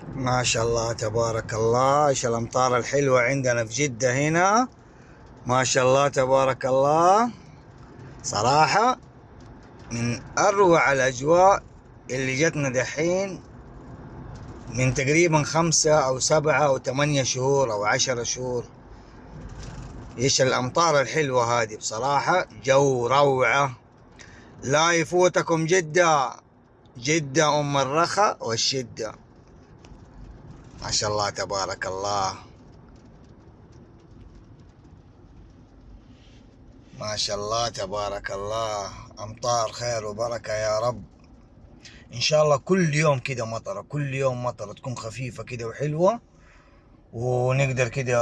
ما شاء الله تبارك الله، ايش الامطار الحلوة عندنا في جدة هنا. ما شاء الله تبارك الله، صراحة من اروع الاجواء اللي جتنا دحين من تقريبا 5 أو 7 أو 8 شهور أو 10 شهور. ايش الامطار الحلوة هذه، بصراحة جو روعة. لا يفوتكم جدة، جدة ام الرخاء والشدة. ما شاء الله تبارك الله، ما شاء الله تبارك الله، أمطار خير وبركة يا رب. إن شاء الله كل يوم كده مطرة، كل يوم مطرة تكون خفيفة كده وحلوة، ونقدر كده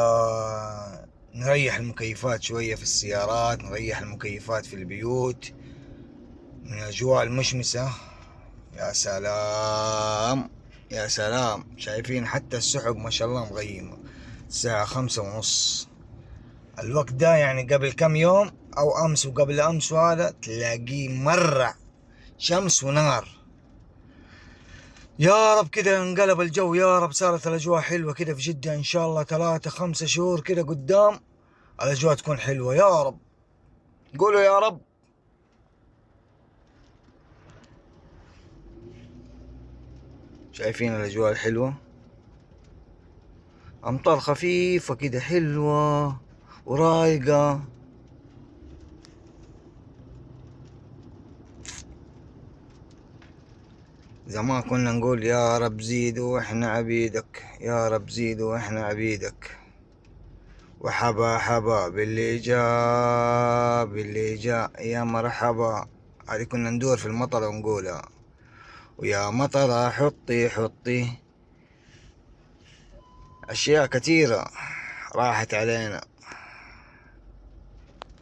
نريح المكيفات شوية في السيارات، نريح المكيفات في البيوت من الأجواء المشمسة. يا سلام، يا سلام، شايفين حتى السحب ما شاء الله مغيمة. الساعة 5:30. الوقت ده يعني قبل كم يوم او امس وقبل امس، وهذا تلاقيه مرة شمس ونار. يا رب كده انقلب الجو، يا رب صارت الاجواء حلوة كده في جدة. ان شاء الله 3 5 شهور كده قدام الاجواء تكون حلوة يا رب. قولوا يا رب. شايفين الاجواء الحلوة، امطار خفيفة كده حلوة ورايقة. زمان كنا نقول يا رب زيد واحنا عبيدك، يا رب زيد واحنا عبيدك، وحبا حبا باللي جاء، باللي جاء يا مرحبا. هذه كنا ندور في المطر ونقولها، ويا مطر حطي حطي. أشياء كثيرة راحت علينا.